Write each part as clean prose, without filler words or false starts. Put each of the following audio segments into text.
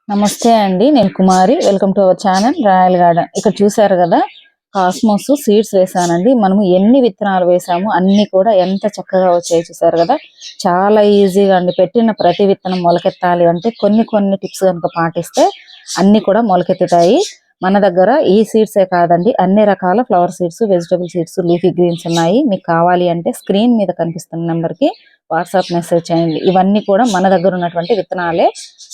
నమస్తే అండి. నేను Kumari. Welcome to our channel Royal Garden. ఇక్కడ చూసారు కదా, కాస్మోస్ సీడ్స్ వేసానండి. మనము ఎన్ని విత్తనాలు వేసాము అన్ని కూడా ఎంత చక్కగా వచ్చాయి చూసారు కదా. చాలా ఈజీగా అండి. పెట్టిన ప్రతి విత్తనం మొలకెత్తాలి అంటే కొన్ని టిప్స్ కనుక పాటిస్తే అన్ని కూడా మొలకెత్తుతాయి. మన దగ్గర ఈ సీడ్సే కాదండి, అన్ని రకాల flower seeds, vegetable seeds, leafy greens ఉన్నాయి. మీకు కావాలి అంటే స్క్రీన్ మీద కనిపిస్తున్న నెంబర్కి వాట్సాప్ మెసేజ్ చేయండి. ఇవన్నీ కూడా మన దగ్గర ఉన్నటువంటి విత్తనాలే.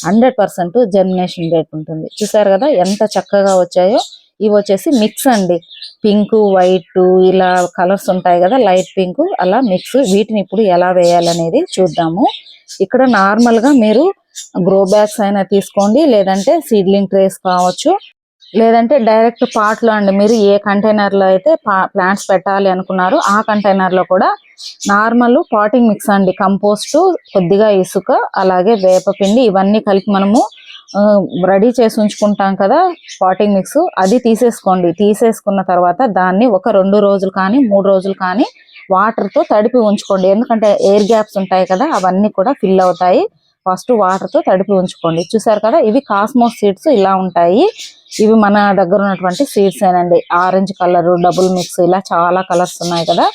100% జర్మినేషన్ రేట్ ఉంటుంది. చూసారు కదా ఎంత చక్కగా వచ్చాయో. ఇవి వచ్చేసి మిక్స్ అండి. పింక్, వైట్ ఇలా కలర్స్ ఉంటాయి కదా, లైట్ పింక్ అలా మిక్స్. వీటిని ఇప్పుడు ఎలా వేయాలనేది చూద్దాము. ఇక్కడ నార్మల్ గా మీరు గ్రో బ్యాగ్స్ అయినా తీసుకోండి, లేదంటే సీడ్లింగ్ ట్రేస్ కావచ్చు, లేదంటే డైరెక్ట్ పాట్ లో అండి. మీరు ఏ కంటైనర్ లో అయితే ప్లాంట్స్ పెట్టాలి అనుకున్నారో ఆ కంటైనర్ లో కూడా నార్మల్ పాటింగ్ మిక్స్ అండి, కంపోస్ట్, కొద్దిగా ఇసుక, అలాగే వేపపిండి ఇవన్నీ కలిపి మనము రెడీ చేసి ఉంచుకుంటాం కదా పాటింగ్ మిక్స్, అది తీసేసుకోండి. తీసేసుకున్న తర్వాత దాన్ని ఒక 2 రోజులు కానీ 3 రోజులు కానీ వాటర్ తో తడిపి ఉంచుకోండి. ఎందుకంటే ఎయిర్ గ్యాప్స్ ఉంటాయి కదా, అవన్నీ కూడా ఫిల్ అవుతాయి. ఫస్ట్ వాటర్ తో తడిపి ఉంచుకోండి. చూసారు కదా, ఇవి కాస్మోస్ సీడ్స్ ఇలా ఉంటాయి. ఇవి మన దగ్గర ఉన్నటువంటి సీడ్స్ ఏనండి. ఆరెంజ్ కలర్, డబుల్ మిక్స్, ఇలా చాలా కలర్స్ ఉన్నాయి కదా,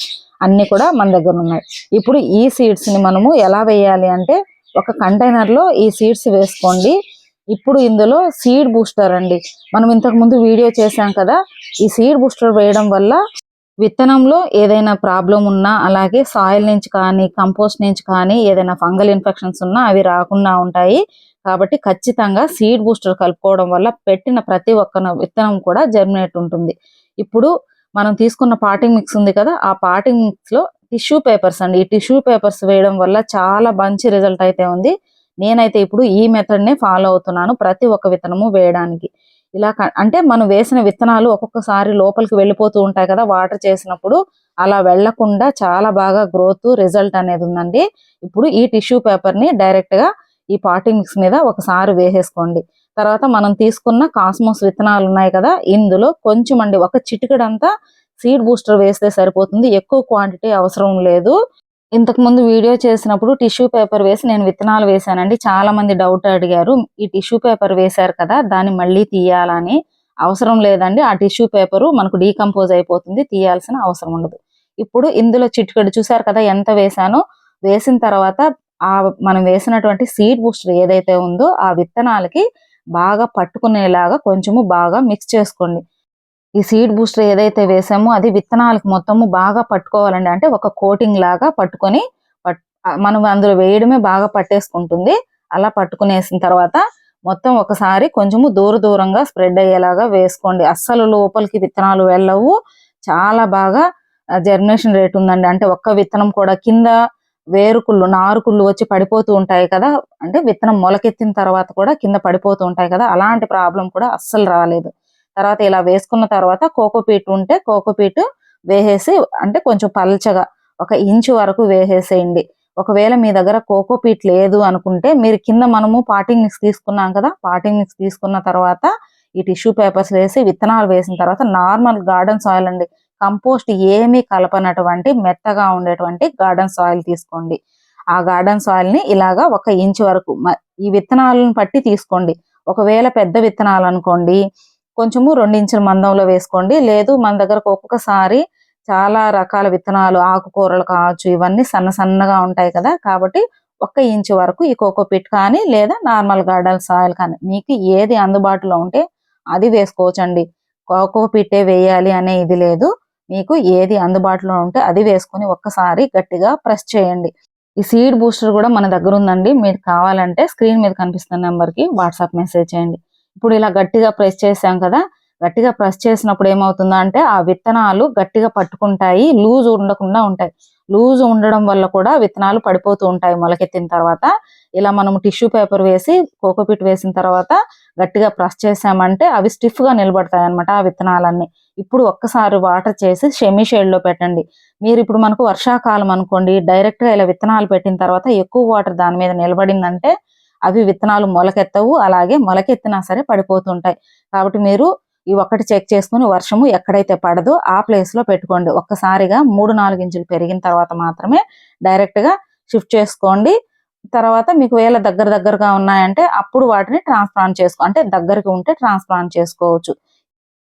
అన్ని కూడా మన దగ్గర ఉన్నాయి. ఇప్పుడు ఈ సీడ్స్ ని మనము ఎలా వేయాలి అంటే, ఒక కంటైనర్ లో ఈ సీడ్స్ వేసుకోండి. ఇప్పుడు ఇందులో సీడ్ బూస్టర్ అండి, మనం ఇంతకు ముందు వీడియో చేశాం కదా. ఈ సీడ్ బూస్టర్ వేయడం వల్ల విత్తనంలో ఏదైనా ప్రాబ్లం ఉన్నా, అలాగే సాయిల్ నుంచి కానీ కంపోస్ట్ నుంచి కానీ ఏదైనా ఫంగల్ ఇన్ఫెక్షన్స్ ఉన్నా అవి రాకుండా ఉంటాయి. కాబట్టి ఖచ్చితంగా సీడ్ బూస్టర్ కలుపుకోవడం వల్ల పెట్టిన ప్రతి ఒక్క విత్తనం కూడా జర్మినేట్ ఉంటుంది. ఇప్పుడు మనం తీసుకున్న పాటింగ్ మిక్స్ ఉంది కదా, ఆ పాటింగ్ మిక్స్ లో టిష్యూ పేపర్స్ అండి. ఈ టిష్యూ పేపర్స్ వేయడం వల్ల చాలా మంచి రిజల్ట్ అయితే ఉంది. నేనైతే ఇప్పుడు ఈ మెథడ్ నే ఫాలో అవుతున్నాను ప్రతి ఒక్క విత్తనము వేయడానికి. ఇలా అంటే మనం వేసిన విత్తనాలు ఒక్కొక్కసారి లోపలికి వెళ్ళిపోతూ ఉంటాయి కదా వాటర్ చేసినప్పుడు, అలా వెళ్లకుండా చాలా బాగా గ్రోత్ రిజల్ట్ అనేది ఉందండి. ఇప్పుడు ఈ టిష్యూ పేపర్ ని డైరెక్ట్ గా ఈ పాటింగ్ మిక్స్ మీద ఒకసారి వేసేసుకోండి. తర్వాత మనం తీసుకున్న కాస్మోస్ విత్తనాలు ఉన్నాయి కదా, ఇందులో కొంచెం అండి, ఒక చిటికెడంతా సీడ్ బూస్టర్ వేస్తే సరిపోతుంది. ఎక్కువ క్వాంటిటీ అవసరం లేదు. ఇంతకు ముందు వీడియో చేసినప్పుడు టిష్యూ పేపర్ వేసి నేను విత్తనాలు వేసానండి. చాలా మంది డౌట్ అడిగారు, ఈ టిష్యూ పేపర్ వేశారు కదా దాన్ని మళ్ళీ తీయాలని. అవసరం లేదండి, ఆ టిష్యూ పేపరు మనకు డీకంపోజ్ అయిపోతుంది, తీయాల్సిన అవసరం ఉండదు. ఇప్పుడు ఇందులో చిటికెడు చూసారు కదా ఎంత వేసానో. వేసిన తర్వాత ఆ మనం వేసినటువంటి సీడ్ బూస్టర్ ఏదైతే ఉందో ఆ విత్తనాలకి బాగా పట్టుకునేలాగా కొంచెము బాగా మిక్స్ చేసుకోండి. ఈ సీడ్ బూస్టర్ ఏదైతే వేసామో అది విత్తనాలకు మొత్తము బాగా పట్టుకోవాలండి. అంటే ఒక కోటింగ్ లాగా పట్టుకొని మనం అందులో వేయడమే బాగా పట్టేసుకుంటుంది. అలా పట్టుకునేసిన తర్వాత మొత్తం ఒకసారి కొంచెము దూరంగా స్ప్రెడ్ అయ్యేలాగా వేసుకోండి. అస్సలు లోపలికి విత్తనాలు వెళ్ళవు. చాలా బాగా జర్మినేషన్ రేట్ ఉందండి. అంటే ఒక్క విత్తనం కూడా కింద వేరుకుళ్ళు, నారుకుళ్ళు వచ్చి పడిపోతూ ఉంటాయి కదా, అంటే విత్తనం మొలకెత్తిన తర్వాత కూడా కింద పడిపోతూ ఉంటాయి కదా, అలాంటి ప్రాబ్లం కూడా అస్సలు రాలేదు. తర్వాత ఇలా వేసుకున్న తర్వాత కోకోపీట్ ఉంటే కోకోపీట్ వేసేసి, అంటే కొంచెం పల్చగా 1 ఇంచు వరకు వేసేసేయండి. ఒకవేళ మీ దగ్గర కోకోపీట్ లేదు అనుకుంటే మీరు కింద మనము పాటింగ్ మిక్స్ తీసుకున్నాం కదా, పాటింగ్ మిక్స్ తీసుకున్న తర్వాత ఈ టిష్యూ పేపర్స్ వేసి విత్తనాలు వేసిన తర్వాత నార్మల్ గార్డెన్ సాయిల్ అండి, కంపోస్ట్ ఏమీ కలపనటువంటి మెత్తగా ఉండేటువంటి గార్డెన్ సాయిల్ తీసుకోండి. ఆ గార్డెన్ సాయిల్ ని ఇలాగా 1 ఇంచు వరకు ఈ విత్తనాలను పట్టి తీసుకోండి. ఒకవేళ పెద్ద విత్తనాలు అనుకోండి, కొంచెము 2 ఇంచుల మందంలో వేసుకోండి. లేదు మన దగ్గర ఒక్కొక్కసారి చాలా రకాల విత్తనాలు, ఆకుకూరలు కావచ్చు, ఇవన్నీ సన్నగా ఉంటాయి కదా, కాబట్టి 1 ఇంచు వరకు ఈ కోకోపీట్ కానీ లేదా నార్మల్ గార్డెన్ సాయిల్ కానీ మీకు ఏది అందుబాటులో ఉంటే అది వేసుకోవచ్చండి. కోకోపీటే వేయాలి అనే ఇది లేదు. మీకు ఏది అందుబాటులో ఉంటే అది వేసుకొని ఒక్కసారి గట్టిగా ప్రెస్ చేయండి. ఈ సీడ్ బూస్టర్ కూడా మన దగ్గర ఉందండి. మీకు కావాలంటే స్క్రీన్ మీద కనిపిస్తున్న నెంబర్కి వాట్సాప్ మెసేజ్ చేయండి. ఇప్పుడు ఇలా గట్టిగా ప్రెస్ చేసాం కదా, గట్టిగా ప్రెస్ చేసినప్పుడు ఏమవుతుందంటే ఆ విత్తనాలు గట్టిగా పట్టుకుంటాయి, లూజ్ ఉండకుండా ఉంటాయి. లూజ్ ఉండడం వల్ల కూడా విత్తనాలు పడిపోతూ ఉంటాయి మొలకెత్తిన తర్వాత. ఇలా మనం టిష్యూ పేపర్ వేసి కోకోపీట్ వేసిన తర్వాత గట్టిగా ప్రెస్ చేసామంటే అవి స్టిఫ్ గా నిలబడతాయి అన్నమాట ఆ విత్తనాలన్నీ. ఇప్పుడు ఒక్కసారి వాటర్ చేసి సెమీ షేడ్ లో పెట్టండి. మీరు ఇప్పుడు మనకు వర్షాకాలం అనుకోండి, డైరెక్ట్ గా ఇలా విత్తనాలు పెట్టిన తర్వాత ఎక్కువ వాటర్ దాని మీద నిలబడిందంటే అవి విత్తనాలు మొలకెత్తవు, అలాగే మొలకెత్తినా సరే పడిపోతుంటాయి. కాబట్టి మీరు ఈ ఒక్కటి చెక్ చేసుకుని వర్షము ఎక్కడైతే పడదో ఆ ప్లేస్ లో పెట్టుకోండి. ఒక్కసారిగా 3-4 ఇంచులు పెరిగిన తర్వాత మాత్రమే డైరెక్ట్ గా షిఫ్ట్ చేసుకోండి. తర్వాత మీకు వేళ దగ్గరగా ఉన్నాయంటే అప్పుడు వాటిని ట్రాన్స్‌ప్లాంట్ అంటే దగ్గరకి ఉంటే ట్రాన్స్‌ప్లాంట్ చేసుకోవచ్చు.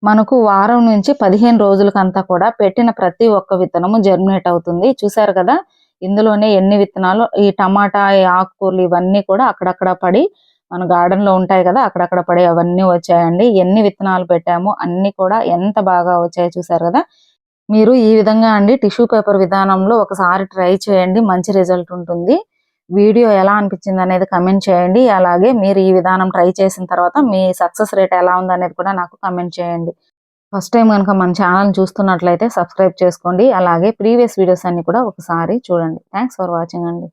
మనకు వారం నుంచి 15 రోజులకంతా కూడా పెట్టిన ప్రతి ఒక్క విత్తనము జర్మినేట్ అవుతుంది. చూసారు కదా! ఇందులోనే ఎన్ని విత్తనాలు ఈ టమాటా, ఈ ఆకుకూరలు ఇవన్నీ కూడా అక్కడక్కడ పడి మన గార్డెన్‌లో ఉంటాయి కదా! అక్కడక్కడ పడి అవన్నీ వచ్చాయండి. ఎన్ని విత్తనాలు పెట్టామో అన్నీ కూడా ఎంత బాగా వచ్చాయో చూసారు కదా! మీరు ఈ విధంగా అండి టిష్యూ పేపర్ విధానంలో ఒకసారి ట్రై చేయండి. మంచి రిజల్ట్ ఉంటుంది. వీడియో ఎలా అనిపించిందనేది కామెంట్ చేయండి. అలాగే మీరు ఈ విధానం ట్రై చేసిన తర్వాత మీ సక్సెస్ రేట్ ఎలా ఉందనేది కూడా నాకు కామెంట్ చేయండి. ఫస్ట్ టైమ్ గనుక మన ఛానెల్‌ని చూస్తున్నట్లయితే సబ్స్క్రైబ్ చేసుకోండి. అలాగే ప్రీవియస్ వీడియోస్ అన్ని కూడా ఒకసారి చూడండి. థాంక్స్ ఫర్ వాచింగ్ అండి.